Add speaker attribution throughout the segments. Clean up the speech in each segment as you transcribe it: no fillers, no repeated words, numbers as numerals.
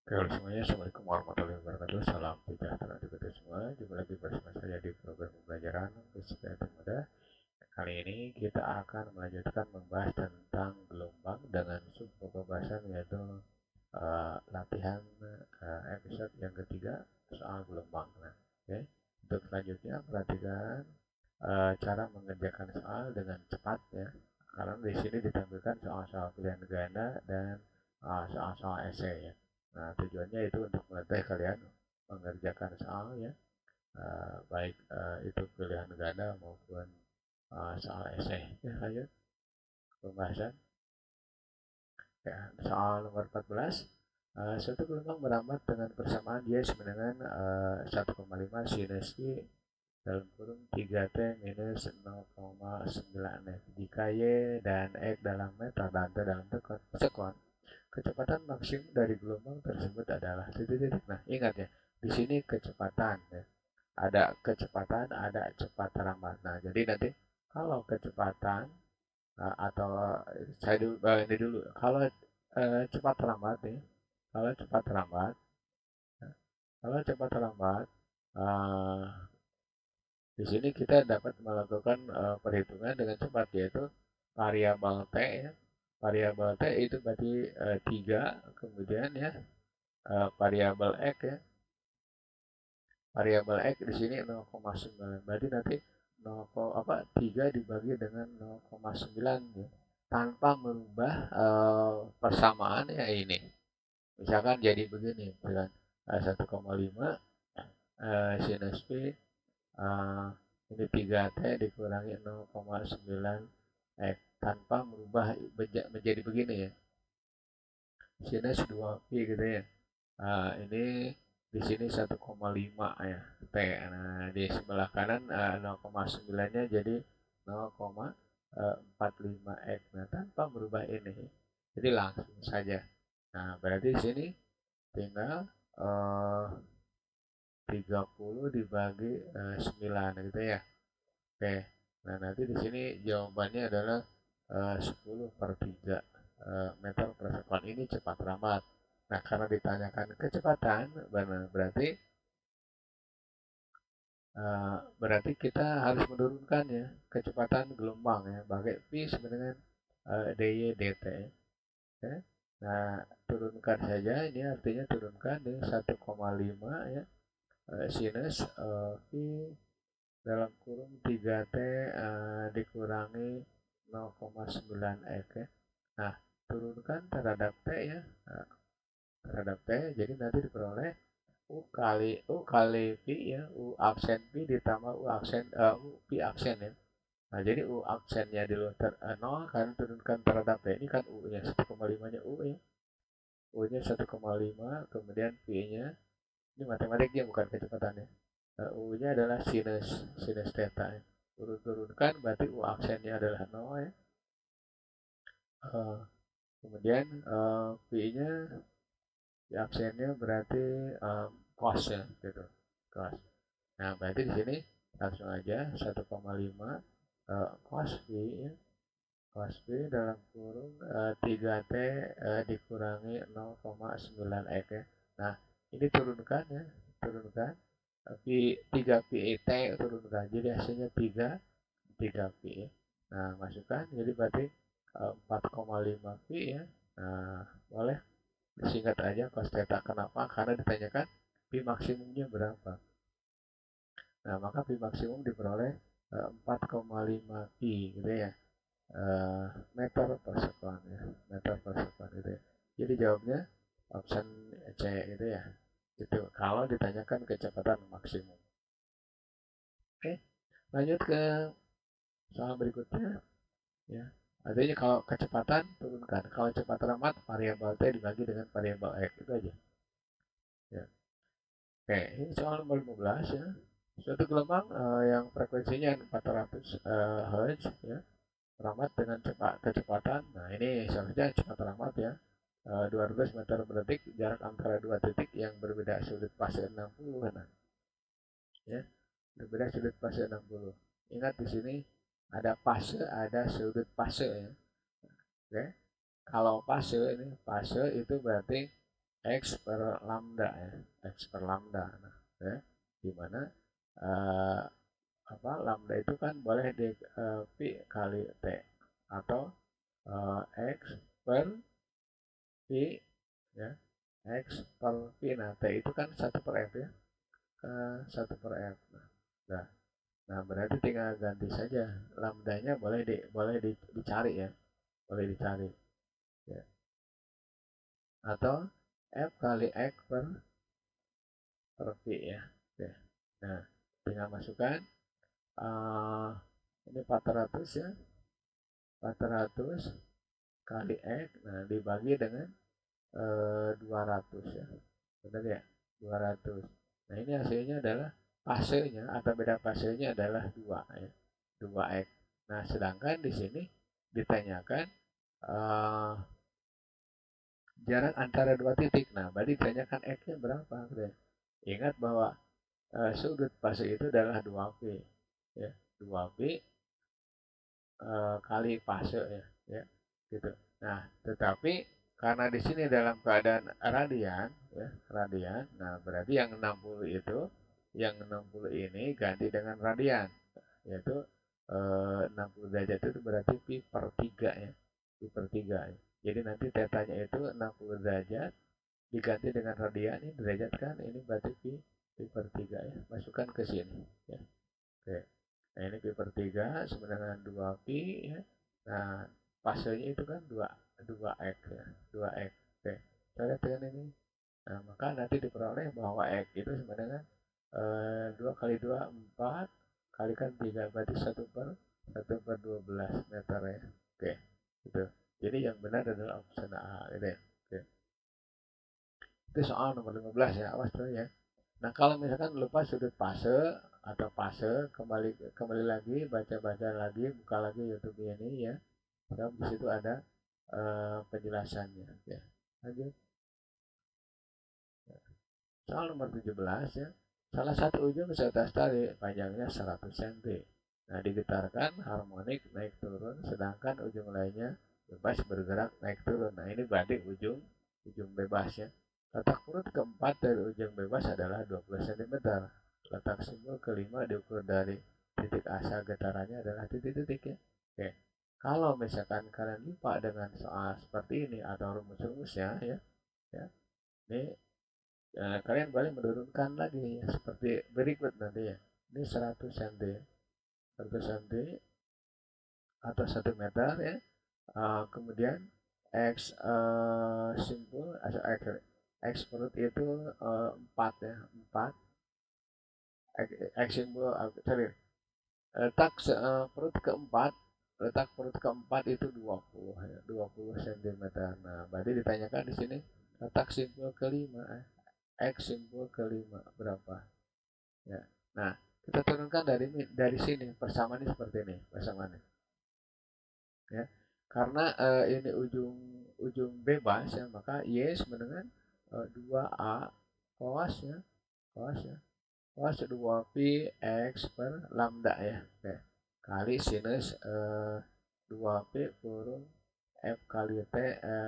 Speaker 1: Oke, semuanya, Assalamualaikum warahmatullahi wabarakatuh. Salam sejahtera untuk kita semua. Jumpa lagi bersama saya di program pembelajaran Fisika yang mudah. Kali ini kita akan melanjutkan membahas tentang gelombang dengan sub pembahasan yaitu latihan episode yang ketiga soal gelombang. Nah, oke. Untuk selanjutnya perhatikan cara mengerjakan soal dengan cepat ya. Karena di sini ditampilkan soal-soal pilihan ganda dan soal-soal esai ya. Nah, tujuannya itu untuk melatih kalian mengerjakan soal ya, baik itu pilihan ganda maupun soal esai. Ya, lanjut pembahasan. Ya, soal nomor 14. Suatu gelombang merambat dengan persamaan dia sama dengan 1,5 sinus I dalam kurung 3T minus 0,9 F. Jika Y dan X dalam meter dan T dalam sekon, kecepatan maksimum dari gelombang tersebut adalah titik-titik. Nah, ingat ya, di sini kecepatan ya. Ada kecepatan, ada cepat lambat. Nah, jadi nanti kalau kecepatan atau saya dulu ini dulu. Kalau cepat lambat ya, kalau cepat lambat, kalau cepat lambat, uh, di sini kita dapat melakukan perhitungan dengan cepat yaitu variabel t ya. Variabel t itu berarti 3, kemudian ya variabel x ya. Variabel x di sini 0,9. Berarti nanti 3 dibagi dengan 0,9 ya. Tanpa merubah persamaan ya ini. Misalkan jadi begini, misalkan 1,5 sinus P ini 3T dikurangi 0,9 X tanpa merubah menjadi begini ya. Sinus 2P gitu ya. Ini di sini 1,5 ya T. Nah, di sebelah kanan 0,9-nya jadi 0,45 X. Nah, tanpa merubah ini. Jadi langsung saja. Nah, berarti di sini tinggal 30 dibagi 9 gitu ya. Oke. Nah, nanti di sini jawabannya adalah 10 per 3 meter per sekon. Ini cepat rambat. Nah, karena ditanyakan kecepatan, berarti kita harus menurunkan ya kecepatan gelombang ya, pakai V sama dengan dy dt. Ya. Nah, turunkan saja, ini artinya turunkan di 1,5 ya, sinus V dalam kurung 3T dikurangi 0,9 X ya. Nah, turunkan terhadap T ya, terhadap T, jadi nanti diperoleh U kali P ya, U aksen P ditambah U aksen U P aksen ya. Nah, jadi U aksennya di luar 0 karena turunkan terhadap T ini kan U nya 1,5 nya U ya. U nya 1,5, kemudian P nya ini matematiknya bukan kecepatannya. U nya adalah sinus sinus theta ya. Turun-turunkan berarti U aksennya adalah 0 ya. Uh, kemudian P nya di aksennya berarti cos ya gitu. Cos. Nah, berarti di sini langsung aja 1,5 cos P ya. Cos P dalam kurung 3T dikurangi 0,9 X ya. Nah, ini turunkan ya, turunkan. Pi 3 pi T turunkan. Jadi hasilnya 3 pi ya. Nah, masukkan jadi berarti 4,5 pi ya. Nah, boleh disingkat aja cos theta. Kenapa? Karena ditanyakan pi maksimumnya berapa. Nah, maka pi maksimum diperoleh 4,5 pi gitu ya. Meter per sekon ya. Meter per sekon gitu ya. Jadi jawabnya option C gitu ya. Itu kalau ditanyakan kecepatan maksimum. Oke, lanjut ke soal berikutnya ya. Artinya kalau kecepatan turunkan, kalau kecepatan amat variabel t dibagi dengan variabel x itu aja. Ya. Oke, ini soal nomor 15 ya. Suatu gelombang yang frekuensinya 400 Hz ya, rambat dengan kecepatan. Nah, ini seharusnya cepat rambat ya. 200 meter per detik, jarak antara dua titik yang berbeda sudut fase 60 nah. Ya, berbeda sudut fase 60. Ingat di sini ada fase, ada sudut fase ya. Oke. Kalau fase itu berarti X per lambda ya, X per lambda. Nah, ya, dimana uh, lambda itu kan boleh di pi kali t atau X per pi ya, X per pi. Nah, t itu kan 1/f ya, 1/f. Nah, nah, berarti tinggal ganti saja lambdanya, boleh dicari ya, boleh dicari ya. Atau F kali X per P ya. Oke. Nah, tinggal masukkan uh, ini 400 ya, 400 kali X, nah dibagi dengan 200 ya, benar ya, 200. Nah, ini hasilnya adalah fasenya atau beda fasenya adalah 2 ya, 2x. Nah, sedangkan di sini ditanyakan uh, jarak antara dua titik. Nah, berarti ditanyakan x-nya berapa. Ingat bahwa sudut fase itu adalah 2p ya, 2p kali fase ya, ya gitu. Nah, tetapi karena di sini dalam keadaan radian ya, radian. Nah, berarti yang 60 itu, yang 60 ini ganti dengan radian, yaitu 60 derajat itu berarti pi per 3 ya, pi per 3 ya. Jadi nanti tetanya itu 60 derajat diganti dengan radian, ini derajat kan, ini berarti pi per 3 ya, masukkan ke sini ya. Oke. Nah, ini pi per 3 sama dengan 2 pi ya. Nah, fasenya itu kan 2x ya, 2x. Oke. Kita lihat dengan ini. Nah, maka nanti diperoleh bahwa x itu sama dengan 2 kali 2 4 kalikan 3 berarti 1/12 meter ya. Oke. Gitu. Jadi yang benar adalah opsi A gitu ya. Oke. Itu soal nomor 15 ya, awas tuh ya. Nah, kalau misalkan lupa sudut fase atau fase, kembali kembali lagi, baca-baca lagi, buka lagi YouTube ini ya. Sebab di situ ada penjelasannya ya. Lanjut. Soal nomor 17 ya. Salah satu ujung seatas tali panjangnya 100 cm. Nah, digetarkan harmonik naik turun, sedangkan ujung lainnya bebas bergerak naik turun. Nah, ini berarti ujung bebas ya. Letak perut keempat dari ujung bebas adalah 20 cm. Letak simbol kelima diukur dari titik asal getarannya adalah titik-titik ya. Oke. Kalau misalkan kalian lupa dengan soal seperti ini atau rumus-rumusnya ya, ya, ini kalian boleh menurunkan lagi ya, seperti berikut nanti ya. Ini 100 cm, 100 cm atau 1 meter ya. Kemudian X simpul X perut itu 4 ya, 4 X simpul sorry, letak perut keempat, letak perut keempat itu 20 ya, 20 cm. Nah, berarti ditanyakan di sini letak simpul kelima, X simpul kelima berapa ya. Nah, kita turunkan dari sini persamaannya seperti ini, persamaannya ya. Karena ini ujung bebas ya, maka Y sama dengan 2A cos ya, cos ya, cos 2 pi x per lambda ya. Oke. Kali sinus 2 pi kurung f kali t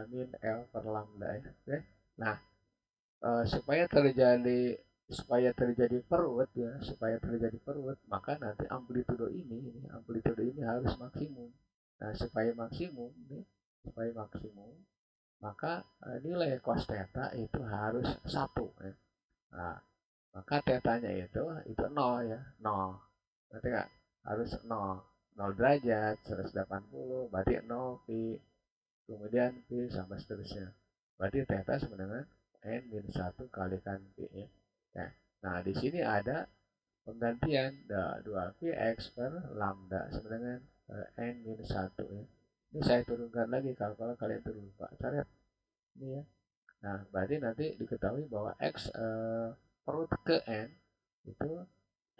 Speaker 1: min L per lambda ya. Oke. Nah, supaya terjadi perut ya, supaya terjadi perut, maka nanti amplitudo ini harus maksimum. Nah, supaya maksimum nih, supaya maksimum, maka nilai cos theta itu harus 1 ya. Nah, maka tetanya itu 0 ya, 0. Nanti nggak, harus 0 derajat 180 berarti 0 pi, kemudian pi sampai seterusnya. Berarti theta sama dengan n-1 kalikan pi ya. Nah, di sini ada penggantian 2 pi x per lambda sama dengan n-1 ya. Ini saya turunkan lagi kalau kalian terlupa. Coret ini ya. Nah, berarti nanti diketahui bahwa x perut ke n itu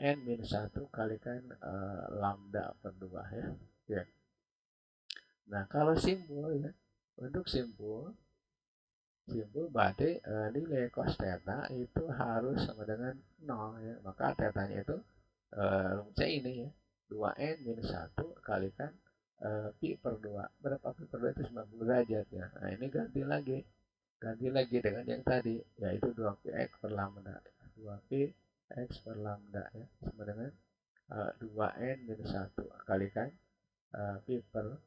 Speaker 1: n-1 kalikan lambda per 2 ya. Ya. Nah, kalau simbol ya, untuk simbol berarti nilai cos theta itu harus sama dengan 0 ya. Maka tetanya itu rumusnya ini ya. 2n-1 kalikan pi per 2. Berapa pi per 2 itu 90 derajat ya. Nah, ini ganti lagi. ganti lagi dengan yang tadi, yaitu 2px per lambda. 2px per lambda ya, sama dengan 2n minus 1 kalikan pi per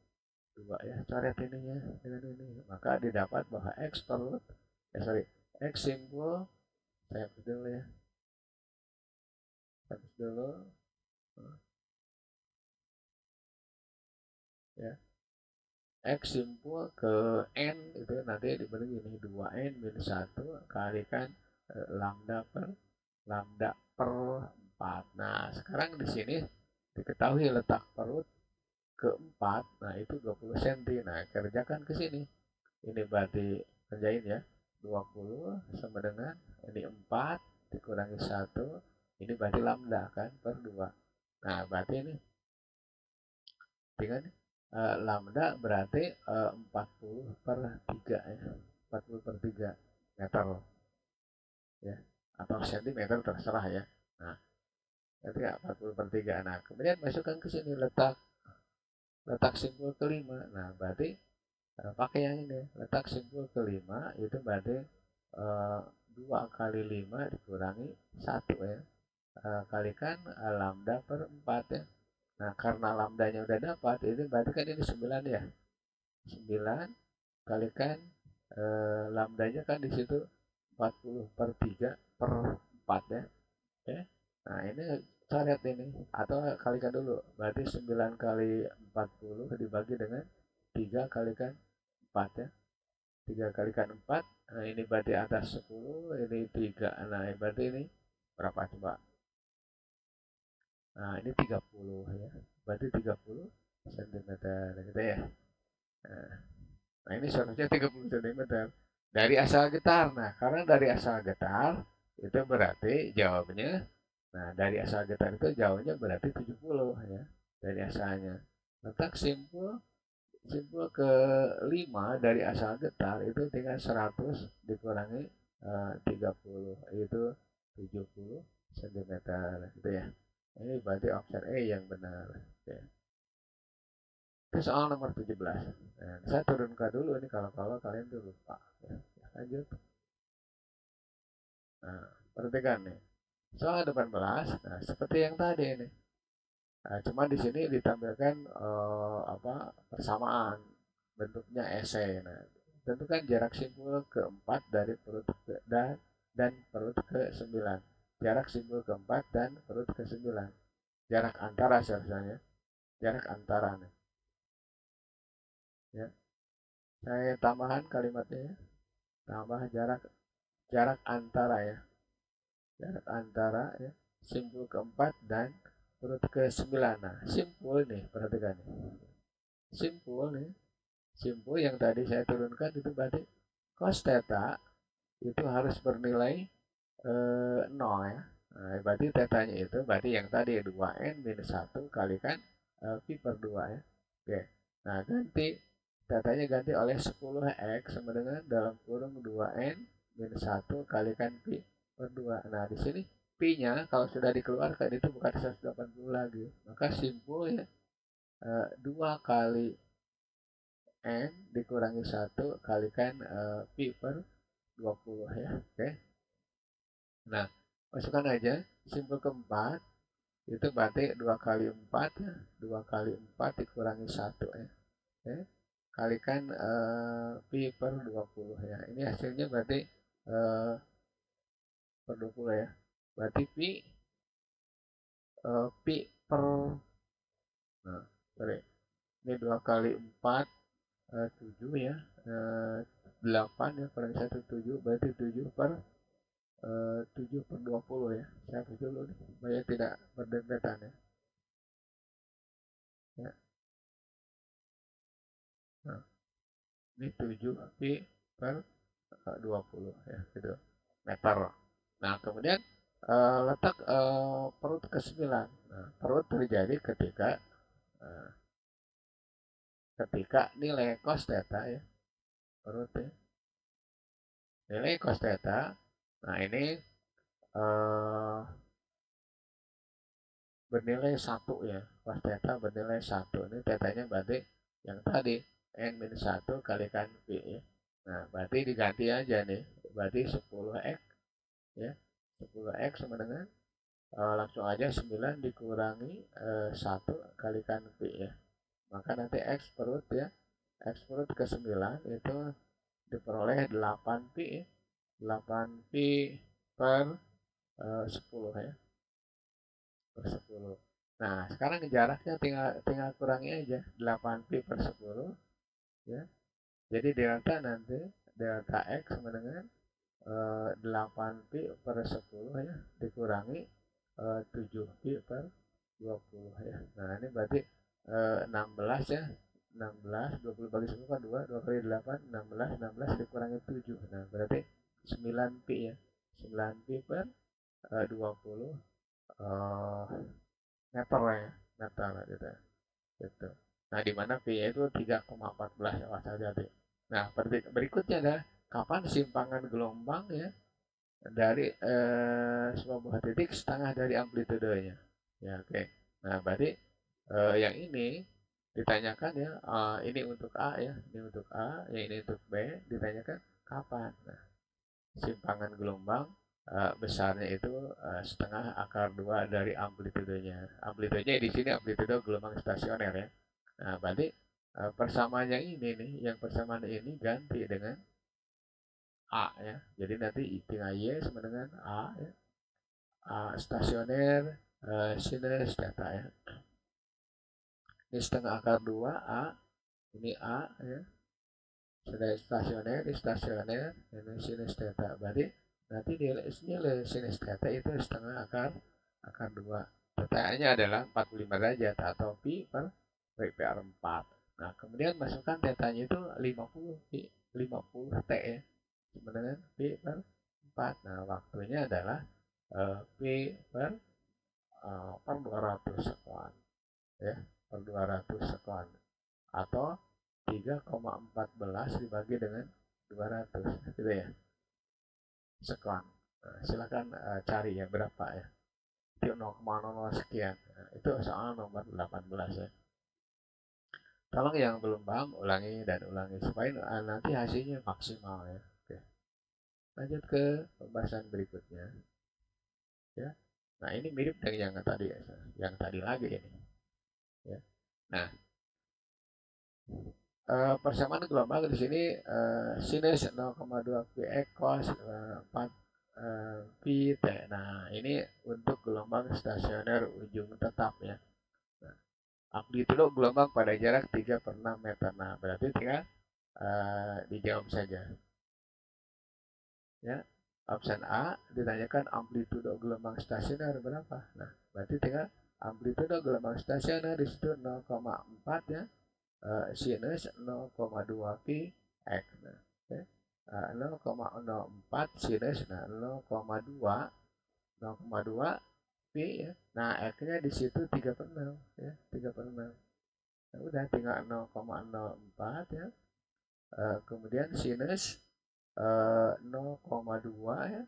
Speaker 1: 2 ya, coret ininya dengan ini, maka didapat bahwa x simpul, saya hapus dulu ya, hapus dulu ya, x simpul ke n itu nanti diberi ini 2n minus 1 kalikan lambda per 4. Nah, sekarang di sini diketahui letak perut keempat, nah itu 20 cm. Nah, kerjakan ke sini. Ini berarti kerjain ya. 20 sama dengan ini 4 dikurangi 1, ini berarti lambda kan per 2. Nah, berarti ini dengan lambda berarti 40 per 3 ya. 40 per 3 meter ya. Atau sentimeter terserah ya. Nah, berarti 40 per 3. Nah, kemudian masukkan ke sini letak simpul kelima. Nah, berarti pakai yang ini. Letak simpul kelima itu berarti 2 kali 5 dikurangi 1 ya. Kalikan lambda per 4 ya. Nah, karena lambdanya udah dapat, itu berarti kan ini 9 ya. 9 kalikan lambdanya kan di situ 40 per 3 per 4 ya. Oke. Nah, ini coret ini atau kalikan dulu. Berarti 9 kali 40 dibagi dengan 3 kalikan 4 ya. 3 kalikan 4, nah ini berarti atas 10, ini 3. Nah, berarti ini berapa coba? Nah, ini 30 ya. Berarti 30 cm gitu ya. Nah, ini seharusnya 30 cm dari asal getar. Nah, karena dari asal getar itu berarti jawabnya, nah dari asal getar itu jawabnya berarti 70 ya. Dari asalnya. Letak simpul ke 5 dari asal getar itu tinggal 100 dikurangi 30 itu 70 cm gitu ya. Ini berarti option E yang benar ya. Itu soal nomor 17. Nah, saya turunkan dulu ini kalau kalian tuh lupa ya. Lanjut. Nah, perhatikan nih. Soal 18, nah seperti yang tadi ini. Nah, cuma di sini ditampilkan persamaan bentuknya esai. Nah, tentukan jarak simpul keempat dari perut ke dan perut ke 9. Jarak simpul keempat dan perut ke 9. Jarak antara seharusnya. Jarak antara nih. Ya. Saya tambahan kalimatnya ya. Tambah jarak antara ya. Jarak antara ya. Simpul keempat dan perut ke 9. Nah, simpul nih, perhatikan nih. Simpul nih. Simpul yang tadi saya turunkan itu berarti cos theta itu harus bernilai 0 ya. Nah, berarti tetanya itu berarti yang tadi 2n minus 1 kalikan pi per 2 ya. Oke. Nah, tetanya ganti oleh 10x sama dengan dalam kurung 2n minus 1 kalikan pi per 2. Nah, di sini pi-nya kalau sudah dikeluarkan itu bukan 180 lagi. Maka simpul ya 2 kali n dikurangi 1 kalikan pi per 20 ya. Oke. Nah, masukkan aja simpul keempat itu berarti 2 kali 4 ya. 2 kali 4 dikurangi 1 ya. Oke. Kalikan pi per 20 ya. Ini hasilnya berarti per 20 ya. Berarti pi per, nah, sorry. Ini 2 kali 4 7 ya. 8 ya kurang 1 7 berarti 7 per 7 per 20 ya. Saya hapus dulu nih supaya tidak berdempetan ya. Ya. Nah, ini 7 pi per 20 ya gitu meter. Nah, kemudian letak perut ke 9. Nah, perut terjadi uh, ketika nilai cos theta ya, perut ya. Nilai cos theta. Nah, ini bernilai 1 ya. Cos theta bernilai 1. Ini tetanya berarti yang tadi n minus 1 kalikan pi ya. Nah, berarti diganti aja nih. Berarti 10x ya. 10x sama dengan langsung aja 9 dikurangi 1 kalikan Pi ya. Maka nanti X perut ya. X perut ke 9 itu diperoleh 8 Pi ya. 8 Pi per 10 ya. Per 10. Nah, sekarang jaraknya tinggal kurangi aja. 8 Pi per 10 ya. Jadi delta nanti delta X sama dengan 8 Pi per 10 ya dikurangi 7 Pi per 20 ya. Nah, ini berarti 16 ya. 16, 20 bagi 10 kan 2, 2 kali 8, 16, 16 dikurangi 7. Nah, berarti 9 Pi ya. 9 Pi per 20 meter ya. Meter gitu. Gitu. Nah, di mana Pi itu 3,14 ya, hati. Nah, berikutnya adalah kapan simpangan gelombang ya dari sebuah titik setengah dari amplitudenya. Ya, oke. Nah, berarti yang ini ditanyakan ya, ini untuk A ya, ini untuk A, yang ini untuk B, ditanyakan kapan. Nah, simpangan gelombang besarnya itu setengah akar 2 dari amplitudenya. Amplitudenya di sini amplitude gelombang stasioner ya. Nah, berarti persamaan yang ini nih, yang persamaan ini ganti dengan A ya. Jadi nanti tinggal Y sama dengan A ya. A stasioner sinus theta ya. Ini setengah akar 2 A, ini A ya. Sudah stasioner, di stasioner, ini sinus theta. Berarti nanti nilai sinus theta itu setengah akar 2. Theta-nya adalah 45 derajat atau pi per PR 4. Nah, kemudian masukkan tetanya itu 50 pi, 50 T ya. Sama dengan pi per 4. Nah, waktunya adalah pi per 200 sekon ya, per 200 sekon atau 3,14 dibagi dengan 200 gitu ya, sekon. Nah, silakan cari ya berapa ya, itu 0,00 sekian. Nah, itu soal nomor 18 ya. Tolong yang belum paham ulangi dan ulangi supaya nanti hasilnya maksimal ya. Oke. Lanjut ke pembahasan berikutnya ya. Nah, ini mirip dengan yang tadi lagi ini ya. Nah, persamaan gelombang di sini sinus 0,2 px cos 4 pi t. Nah, ini untuk gelombang stasioner ujung tetap ya. Nah, amplitudo gelombang pada jarak 3/6 meter. Nah, berarti tinggal dijawab saja. Ya. Option A ditanyakan amplitudo gelombang stasioner berapa. Nah, berarti tinggal amplitudo gelombang stasioner di situ 0,4 ya. Sinus 0,2 pi x. Nah, okay. 0,04 sinus, nah 0,2 pi ya. Nah, x-nya di situ 3/6 ya, 3/6. Nah, udah tinggal 0,04 ya. Kemudian sinus 0,2 ya.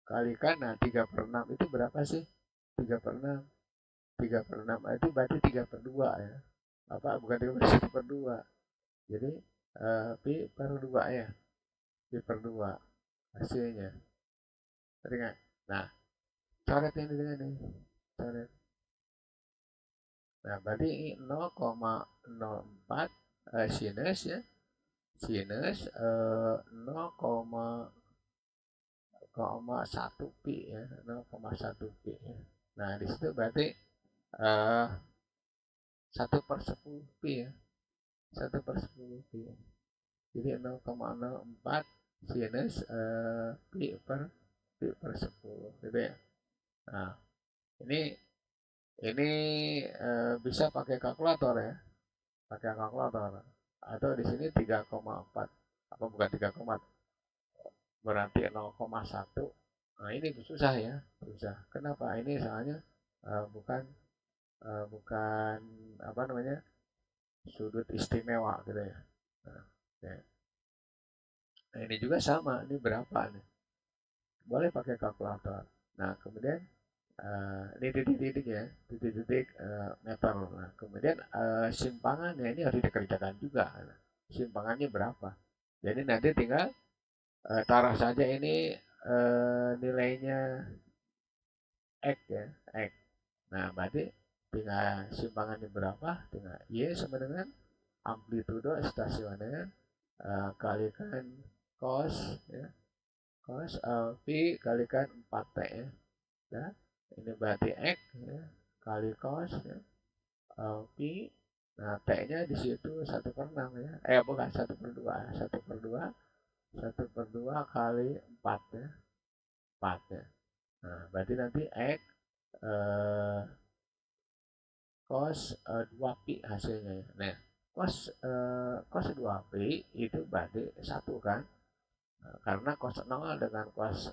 Speaker 1: Kalikan, nah 3/6 itu berapa sih? 3/6. 3/6 itu berarti 3/2 ya. Apa bukan 3/1/2. Jadi pi per 2 ya. Pi per 2 hasilnya. Teringat. Nah, coret ini dengan ini. Coret. Nah, berarti 0,04 sinus ya. Sinus 0,1 pi ya. 0,1 pi ya. Nah, di situ berarti 1/10 pi ya. 1/10 pi. Jadi 0,04 sinus pi per 10 gitu ya. Nah, ini bisa pakai kalkulator ya, pakai kalkulator. Atau di sini 3,4 apa bukan 3, berarti 0,1. Nah, ini susah ya, susah. Kenapa? Ini soalnya bukan bukan apa namanya sudut istimewa gitu ya. Nah, ya. Nah, ini juga sama. Ini berapa nih? Boleh pakai kalkulator. Nah, kemudian ini titik-titik ya, titik-titik meter. Nah, kemudian simpangannya ini harus dikerjakan juga. Nah, simpangannya berapa? Jadi nanti tinggal taruh saja ini nilainya X ya, X. Nah, berarti tinggal simpangannya berapa? Tinggal Y sama dengan amplitudo stasioner kalikan cos ya, cos V kalikan 4T ya. Nah, ini berarti X ya, kali cos ya, V. Nah, T-nya di situ 1/6 ya. Bukan 1/2, 1/2, 1/2 kali 4 ya, 4 ya. Nah, berarti nanti X eh, cos 2pi hasilnya ya. Nah, cos 2pi itu berarti 1 kan? Karena cos 0 dengan cos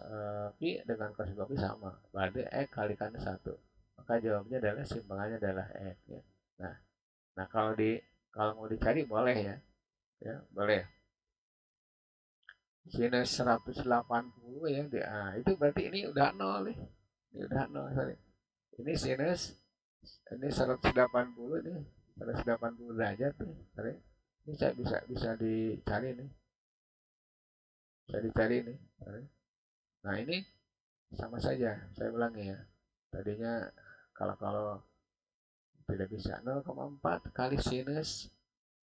Speaker 1: pi dengan cos 2pi sama. Berarti X kalikan 1. Maka jawabnya adalah simpangannya adalah X ya. Nah, nah kalau mau dicari boleh ya. Ya, boleh. Sinus 180 ya. Itu berarti ini udah 0 nih. Ini udah 0, sorry. Ini sinus ini 180 nih, 180 derajat nih. Sorry. Ini saya bisa dicari nih. Bisa dicari nih. Sorry. Nah, ini sama saja. Saya ulangi ya. Tadinya kalau tidak bisa 0,4 kali sinus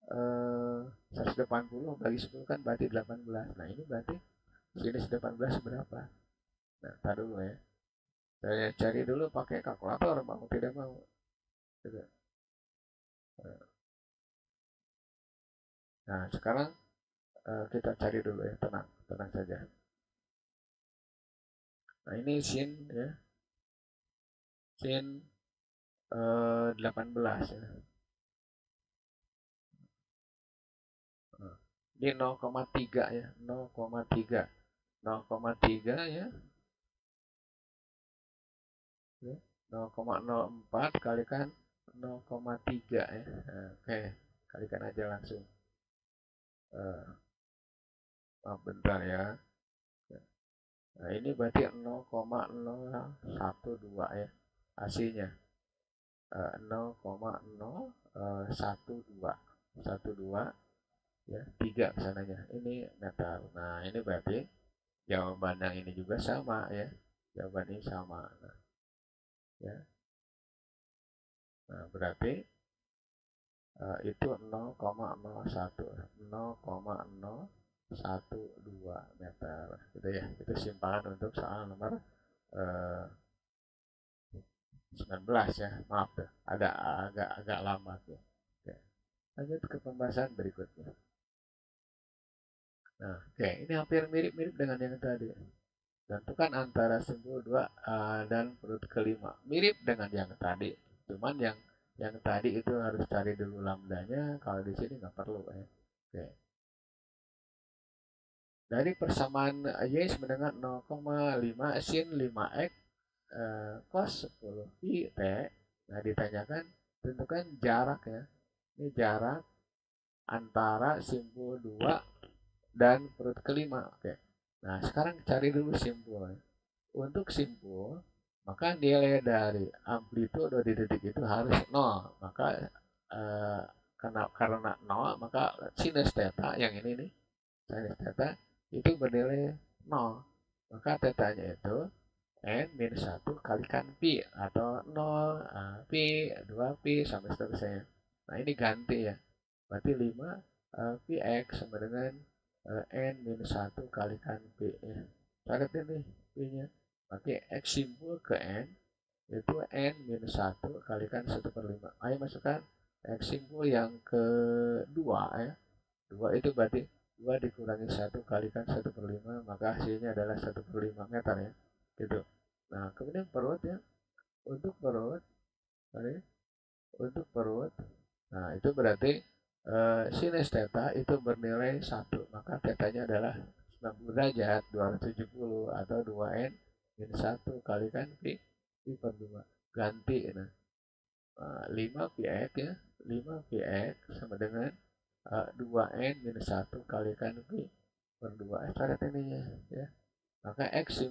Speaker 1: 180 bagi 10 kan berarti 18. Nah, ini berarti sinus 18 berapa? Nah, taruh dulu ya. Saya cari dulu pakai kalkulator, mau tidak mau. Gitu. Nah, sekarang kita cari dulu ya, tenang, tenang saja. Nah, ini sin ya, sin 18 ya. Nah, ini 0,3 ya, 0,3. 0,3 ya, 0,04 kalikan 0,3 ya. Nah, oke, kalikan aja langsung. Bentar ya. Nah, ini berarti 0,012 ya hasilnya. 0,012 ya, 3 kesananya. Ini metal. Nah, ini berarti jawaban yang ini juga sama ya. Jawaban ini sama. Nah, ya. Nah, berarti itu 0,01 meter gitu ya. Itu simpangan untuk soal nomor 19 ya. Maaf tuh, ada agak lama tuh. Oke. Lanjut ke pembahasan berikutnya. Nah, oke, ini hampir mirip-mirip dengan yang tadi. Tentukan antara simpul 2 dan perut kelima. Mirip dengan yang tadi. Cuman yang tadi itu harus cari dulu lambdanya, kalau di sini nggak perlu ya. Oke. Dari persamaan Y sama dengan 0,5 sin 5x cos 10 pi t. Nah, ditanyakan tentukan jarak ya. Ini jarak antara simpul 2 dan perut kelima. Oke. Nah, sekarang cari dulu simpul. Untuk simpul, maka nilai dari amplitudo di detik itu harus 0. Maka eh, karena 0, maka sinus theta yang ini nih, sinus theta itu bernilai 0. Maka tetanya itu n minus 1 kalikan pi atau 0 pi 2 pi sampai seterusnya. Nah, ini ganti ya. Berarti 5 pi x sama dengan n minus 1 kalikan pi ya. Catat ini pi-nya. Pakai x simpul ke n itu n minus 1 kalikan 1/5. Ayo masukkan x simpul yang kedua ya. 2 itu berarti 2 dikurangi 1 kalikan 1/5, maka hasilnya adalah 1/5 meter ya. Gitu. Nah, kemudian perut ya. Untuk perut, sorry, untuk perut, nah itu berarti sinus theta itu bernilai 1, maka tetanya adalah 90 derajat, 270 atau 2n min 1 kalikan pi per 2. Ganti, nah, 5 pi x ya, 5 pi x sama dengan 2n min 1 kalikan pi per 2. Coret ininya ya. Maka x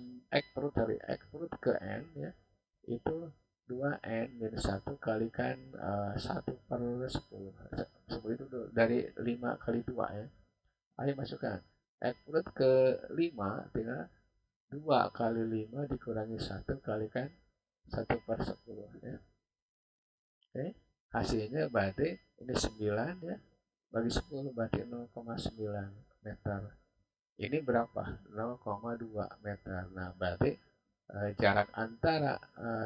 Speaker 1: perut dari x perut ke n ya, itu 2n min 1 kalikan 1/10. 10 itu dari 5 kali 2 ya. Ayo masukkan. X ke 5 tinggal 2 kali 5 dikurangi 1 kalikan 1/10 ya. Oke. Hasilnya berarti ini 9 ya. Bagi 10 berarti 0,9 meter. Ini berapa? 0,2 meter. Nah, berarti jarak antara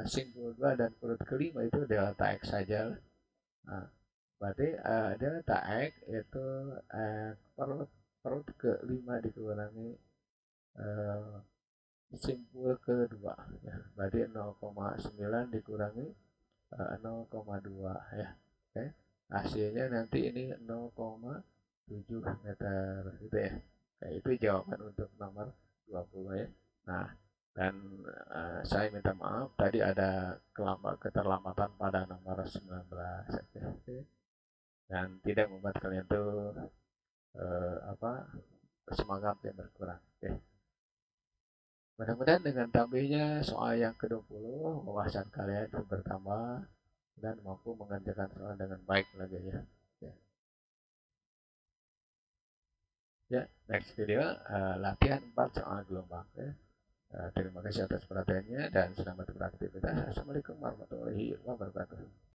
Speaker 1: simpul 2 dan perut kelima itu delta X saja. Nah, berarti delta X itu perut perut ke-5 dikurangi eh, simpul kedua ya. Berarti 0,9 dikurangi 0,2 ya. Oke. Hasilnya nanti ini 0,7 meter gitu ya. Oke, itu jawaban untuk nomor 20 ya. Nah, dan saya minta maaf tadi ada keterlambatan pada nomor 19 oke. Dan tidak membuat kalian tuh semangat yang berkurang. Oke. Mudah-mudahan dengan tampilnya soal yang ke-20 wawasan kalian bertambah dan mampu mengerjakan soal dengan baik lagi ya. Ya, ya next video latihan 4 soal gelombang ya. Terima kasih atas perhatiannya dan selamat beraktivitas. Assalamualaikum warahmatullahi wabarakatuh.